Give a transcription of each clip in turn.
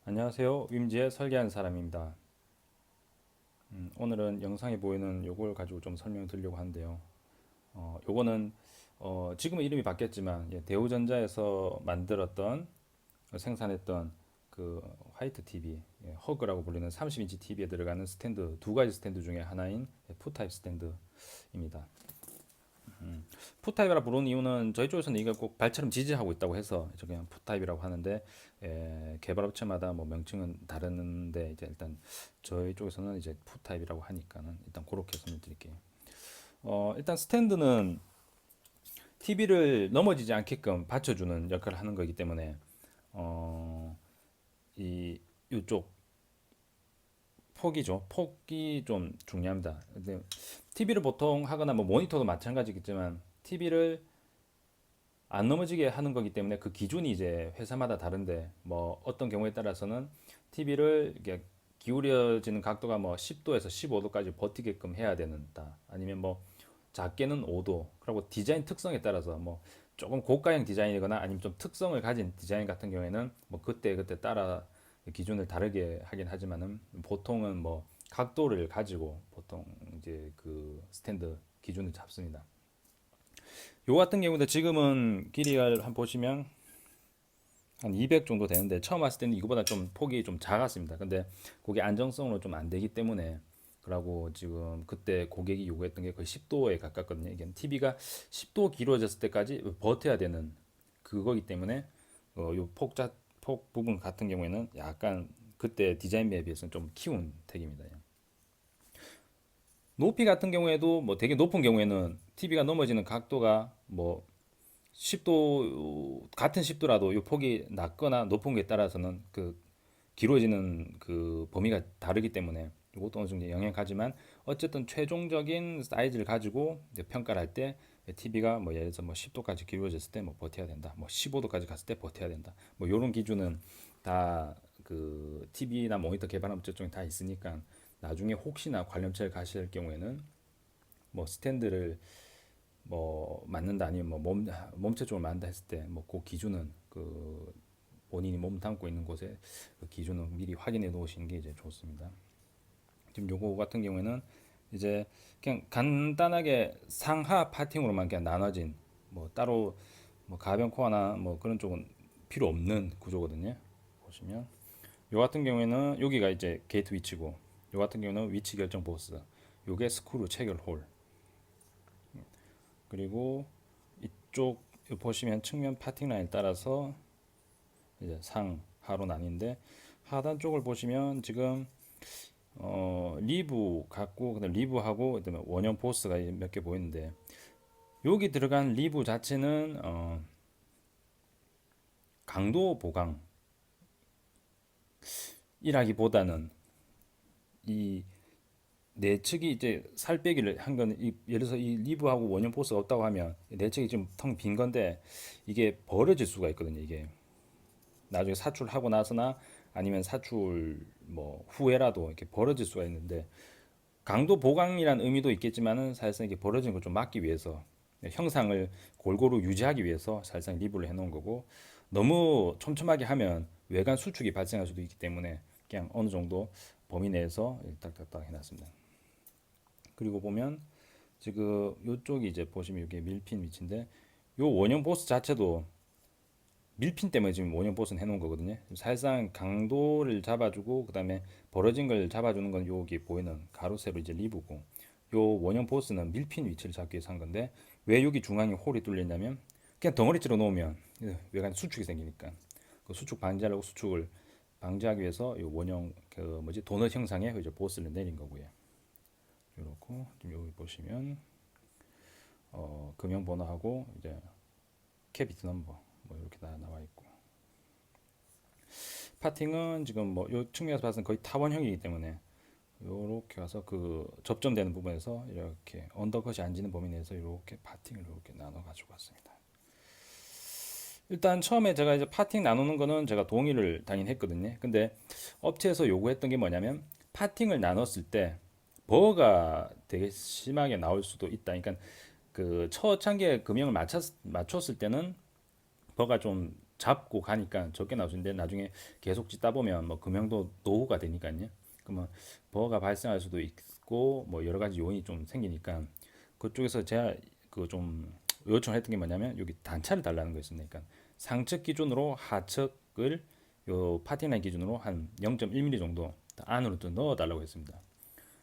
안녕하세요. 윈지의 설계하는 사람입니다. 오늘은 영상에 보이는 요걸 가지고 좀 설명드리려고 하는데요. 요거는 지금은 이름이 바뀌었지만 대우전자에서 만들었던 생산했던 그 화이트 TV, 허그라고 불리는 30인치 TV에 들어가는 스탠드 두 가지 스탠드 중에 하나인 푸타입 스탠드입니다. 푸타입이라 부르는 이유는 저희 쪽에서는 이걸 꼭 발처럼 지지하고 있다고 해서 저 그냥 푸타입이라고 하는데 개발업체마다 뭐 명칭은 다른데 이제 일단 저희 쪽에서는 이제 푸타입이라고 하니까는 일단 그렇게 설명드릴게요. 일단 스탠드는 TV를 넘어지지 않게끔 받쳐주는 역할을 하는 거기 때문에 어, 이 이쪽 폭이죠. 폭이 좀 중요합니다. 근데 TV를 보통 하거나 뭐 모니터도 마찬가지겠지만 TV를 안 넘어지게 하는 거기 때문에 그 기준이 이제 회사마다 다른데 뭐 어떤 경우에 따라서는 TV를 이게 기울여지는 각도가 뭐 10도에서 15도까지 버티게끔 해야 된다. 아니면 뭐 작게는 5도. 그리고 디자인 특성에 따라서 뭐 조금 고가형 디자인이거나 아니면 좀 특성을 가진 디자인 같은 경우에는 뭐 그때 그때 따라 기준을 다르게 하긴 하지만은 보통은 뭐 각도를 가지고 보통 이제 그 스탠드 기준을 잡습니다. 요 같은 경우도 지금은 길이가 한 보시면 한 200 정도 되는데 처음 왔을 때는 이거보다 좀 폭이 좀 작았습니다. 근데 그게 안정성으로 좀 안 되기 때문에 그러고 지금 그때 고객이 요구했던 게 거의 10도에 가깝거든요. 이게 TV가 10도 길어졌을 때까지 버텨야 되는 그거기 때문에 폭 부분 같은 경우에는 약간 그때 디자인에 비해서는 좀 키운 택입니다. 높이 같은 경우에도 뭐 되게 높은 경우에는 TV가 넘어지는 각도가 뭐 10도 같은 10도라도 이 폭이 낮거나 높은 게 따라서는 그 길어지는 그 범위가 다르기 때문에 이것도 어느 정도 영향을 가지만 어쨌든 최종적인 사이즈를 가지고 이제 평가를 할 때 TV가 뭐 예를 들어서 뭐 10도까지 길어졌을 때 뭐 버텨야 된다. 뭐 15도까지 갔을 때 버텨야 된다. 뭐 이런 기준은 다 그 TV나 모니터 개발하는 쪽에 다 있으니까 나중에 혹시나 관련차를 가실 경우에는 뭐 스탠드를 뭐 맞는다 아니면 뭐 몸체 쪽을 맞는다 했을 때 뭐 그 기준은 그 본인이 몸 담고 있는 곳에 그 기준은 미리 확인해 놓으시는 게 이제 좋습니다. 지금 요거 같은 경우에는 이제 그냥 간단하게 상하 파팅으로만 그냥 나눠진 뭐 따로 뭐 가변 코어나 뭐 그런 쪽은 필요 없는 구조거든요. 보시면 요 같은 경우에는 여기가 이제 게이트 위치고 요 같은 경우는 위치 결정 보스 요게 스크류 체결 홀 그리고 이쪽 보시면 측면 파팅 라인 따라서 이제 상하로 나뉜데 하단 쪽을 보시면 지금 리브 갖고 그다음 리브하고 그다음에 원형 보스가 몇 개 보이는데 여기 들어간 리브 자체는 강도 보강이라기보다는 이 내측이 이제 살 빼기를 한 거는 예를 들어서 이 리브하고 원형 보스가 없다고 하면 내측이 좀 텅 빈 건데 이게 벌어질 수가 있거든요. 이게 나중에 사출하고 나서나 아니면 사출 뭐 후에라도 이렇게 벌어질 수가 있는데 강도 보강이란 의미도 있겠지만은 사실상 이게 벌어지는 걸 좀 막기 위해서 형상을 골고루 유지하기 위해서 사실상 리브를 해놓은 거고 너무 촘촘하게 하면 외관 수축이 발생할 수도 있기 때문에 그냥 어느 정도 범위 내에서 딱딱딱 해놨습니다. 그리고 보면 지금 이쪽이 이제 보시면 이게 밀핀 위치인데 요 원형 보스 자체도 밀핀 때문에 지금 원형 보스는 해놓은 거거든요. 사실상 강도를 잡아주고 그다음에 벌어진 걸 잡아주는 건 여기 보이는 가로 세로 이제 리브고 요 원형 보스는 밀핀 위치를 잡기 위해서 한 건데 왜 여기 중앙에 홀이 뚫리냐면 그냥 덩어리째로 놓으면 외관 수축이 생기니까 그 수축 방지하려고 수축을 방지하기 위해서 요 원형 그 뭐지 도넛 형상의 이제 보스를 내린 거고요. 이렇고 지금 여기 보시면 금형 번호하고 이제 캐비티 넘버 뭐 이렇게 다 나와 있고 파팅은 지금 뭐 요 측면에서 봐서는 거의 타원형이기 때문에 요렇게 와서 그 접점되는 부분에서 이렇게 언더컷이 안 지는 범위 내에서 이렇게 파팅을 이렇게 나눠 가지고 왔습니다. 일단 처음에 제가 이제 파팅 나누는 거는 제가 동의를 당연히 했거든요. 근데 업체에서 요구했던 게 뭐냐면 파팅을 나눴을 때 버거가 되게 심하게 나올 수도 있다. 그러니까 그 초창기에 금형을 맞췄을 때는 버가 좀 잡고 가니까 적게 나올 수 있는데 나중에 계속 짓다 보면 뭐 금형도 노후가 되니까요. 그러면 버거가 발생할 수도 있고 뭐 여러 가지 요인이 좀 생기니까 그쪽에서 제가 그 좀 요청을 했던 게 뭐냐면 여기 단차를 달라는 거였습니다. 그러니까 상측 기준으로 하측을 요 파티라인 기준으로 한 0.1mm 정도 안으로 또 넣어 달라고 했습니다.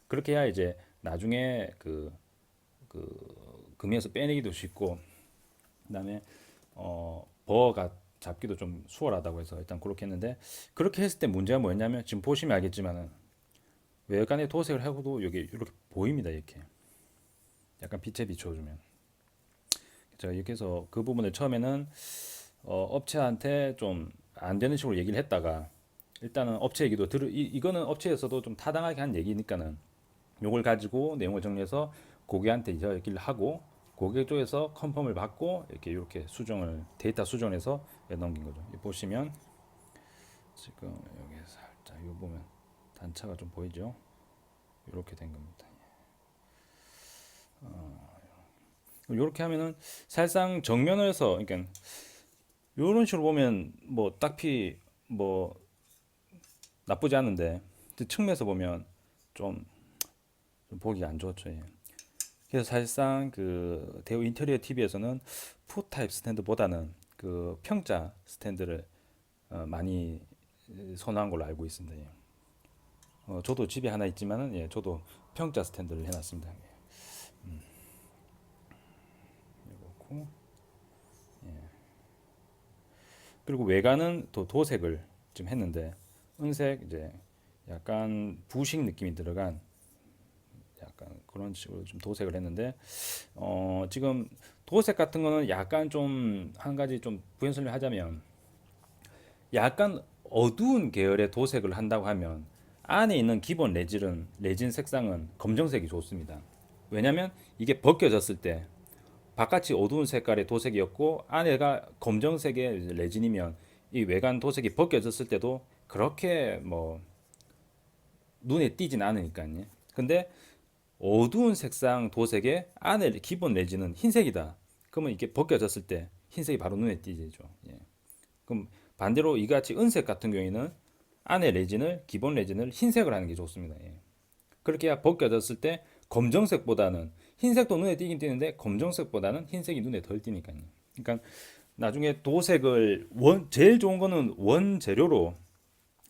그렇게 해야 이제 나중에 그 금에서 빼내기도 쉽고 그다음에 버가 잡기도 좀 수월하다고 해서 일단 그렇게 했는데 그렇게 했을 때 문제가 뭐였냐면 지금 보시면 알겠지만은 외관에 도색을 하고도 여기 이렇게 보입니다. 이렇게 약간 빛에 비춰주면 제가 이렇게 해서 그 부분을 처음에는 업체한테 좀 안 되는 식으로 얘기를 했다가 일단은 업체 얘기도 이거는 업체에서도 좀 타당하게 한 얘기니까는 요걸 가지고 내용을 정리해서 고객한테 이제 얘기를 하고 고객 쪽에서 컨펌을 받고 이렇게 수정을 데이터 수정해서 넘긴 거죠. 보시면 지금 여기 살짝 요 보면 단차가 좀 보이죠? 이렇게 된 겁니다. 이렇게 하면은 사실상 정면에서 그러니까 이런 식으로 보면 뭐 딱히 뭐 나쁘지 않은데 측면에서 보면 좀, 좀 보기 안 좋죠. 예. 그래서 사실상 그 대우 인테리어 TV에서는 푸 타입 스탠드보다는 그 평자 스탠드를 많이 선호한 걸로 알고 있습니다. 예. 저도 집에 하나 있지만은 예, 저도 평자 스탠드를 해놨습니다. 예. 그렇고 그리고 외관은 또 도색을 좀 했는데 은색 이제 약간 부식 느낌이 들어간 약간 그런 식으로 좀 도색을 했는데 지금 도색 같은 거는 약간 좀 한 가지 좀 부연 설명하자면 약간 어두운 계열의 도색을 한다고 하면 안에 있는 기본 레진 색상은 검정색이 좋습니다. 왜냐면 이게 벗겨졌을 때 바깥이 어두운 색깔의 도색이었고 안에가 검정색의 레진이면 이 외관 도색이 벗겨졌을 때도 그렇게 뭐 눈에 띄진 않으니까요. 근데 어두운 색상 도색의 안에 기본 레진은 흰색이다. 그러면 이게 벗겨졌을 때 흰색이 바로 눈에 띄죠. 예. 그럼 반대로 이같이 은색 같은 경우에는 안에 레진을 기본 레진을 흰색을 하는 게 좋습니다. 예. 그렇게 해야 벗겨졌을 때 검정색보다는 흰색도 눈에 띄긴 띄는데 검정색보다는 흰색이 눈에 덜 띄니까요. 그러니까 나중에 도색을 제일 좋은 거는 원재료로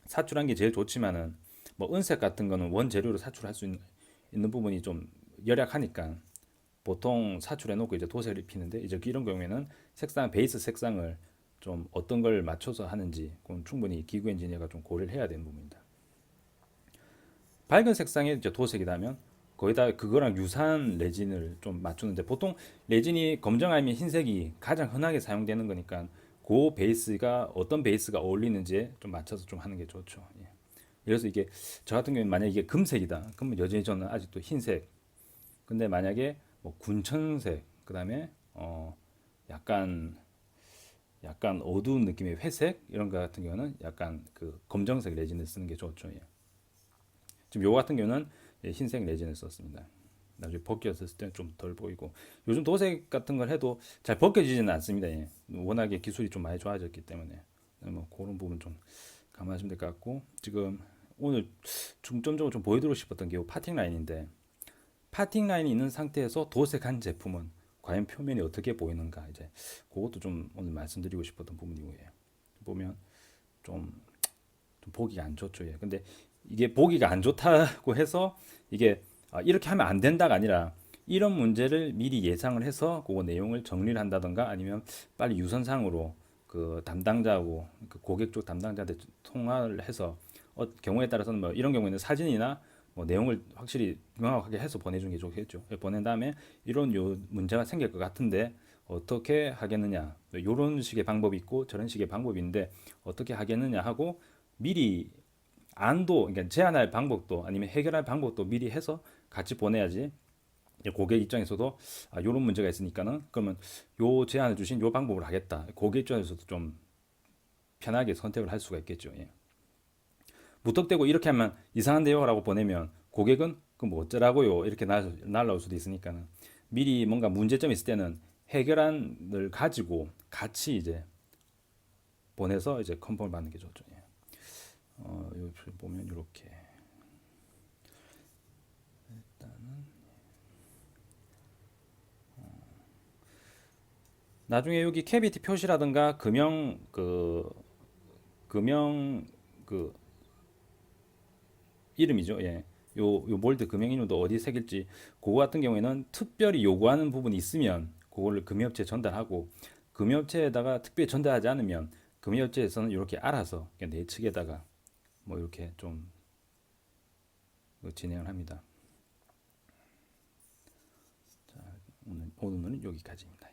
사출한 게 제일 좋지만은 뭐 은색 같은 거는 원재료로 사출할 수 있는 부분이 좀 열약하니까 보통 사출해 놓고 이제 도색을 입히는데 이제 이런 경우에는 베이스 색상을 좀 어떤 걸 맞춰서 하는지 그건 충분히 기구 엔지니어가 좀 고려를 해야 되는 부분입니다. 밝은 색상의 이제 도색이라면 거기다 그거랑 유사한 레진을 좀 맞추는데 보통 레진이 검정 아니면 흰색이 가장 흔하게 사용되는 거니까 그 베이스가 어떤 베이스가 어울리는지에 좀 맞춰서 좀 하는 게 좋죠. 예. 그래서 이게 저 같은 경우는 만약 이게 금색이다 그러면 여전히 저는 아직도 흰색 근데 만약에 뭐 군천색 그다음에 약간 어두운 느낌의 회색 이런 거 같은 경우는 약간 그 검정색 레진을 쓰는 게 좋죠. 예. 지금 요 같은 경우는 흰색 레진을 썼습니다. 나중에 벗겨졌을 때 좀 덜 보이고 요즘 도색 같은 걸 해도 잘 벗겨지지는 않습니다. 예. 워낙에 기술이 좀 많이 좋아졌기 때문에 뭐 그런 부분 좀 감안하시면 될 것 같고 지금 오늘 중점적으로 좀 보여드리고 싶었던 게 파팅 라인인데 파팅 라인이 있는 상태에서 도색한 제품은 과연 표면이 어떻게 보이는가 이제 그것도 좀 오늘 말씀드리고 싶었던 부분이고요. 보면 좀, 좀 보기가 안 좋죠. 예. 근데 이게 보기가 안 좋다고 해서 이게 이렇게 하면 안 된다가 아니라 이런 문제를 미리 예상을 해서 그거 내용을 정리를 한다던가 아니면 빨리 유선상으로 그 담당자하고 그 고객 쪽 담당자한테 통화를 해서 경우에 따라서는 뭐 이런 경우에는 사진이나 뭐 내용을 확실히 명확하게 해서 보내주는 게 좋겠죠. 보낸 다음에 이런 요 문제가 생길 것 같은데 어떻게 하겠느냐 이런 식의 방법이 있고 저런 식의 방법이 있는데 어떻게 하겠느냐 하고 미리 안도 그러니까 제안할 방법도 아니면 해결할 방법도 미리 해서 같이 보내야지 고객 입장에서도 이런 문제가 있으니까는 그러면 요 제안해 주신 요 방법을 하겠다 고객 입장에서도 좀 편하게 선택을 할 수가 있겠죠. 예. 무턱대고 이렇게 하면 이상한데요 라고 보내면 고객은 그럼 뭐 어쩌라고요 이렇게 날라올 수도 있으니까는 미리 뭔가 문제점이 있을 때는 해결안을 가지고 같이 이제 보내서 이제 컨펌을 받는 게 좋죠. 예. 여기 보면 이렇게 나중에 여기 캐비티 표시라든가 금형 그 이름이죠. 예. 요 몰드 금형 이름도 어디 새길지 그거 같은 경우에는 특별히 요구하는 부분이 있으면 그거를 금융업체에 전달하고 금융업체에다가 특별히 전달하지 않으면 금융업체에서는 이렇게 알아서 그냥 내 측에다가 뭐 이렇게 좀 진행을 합니다. 오늘은 여기까지입니다.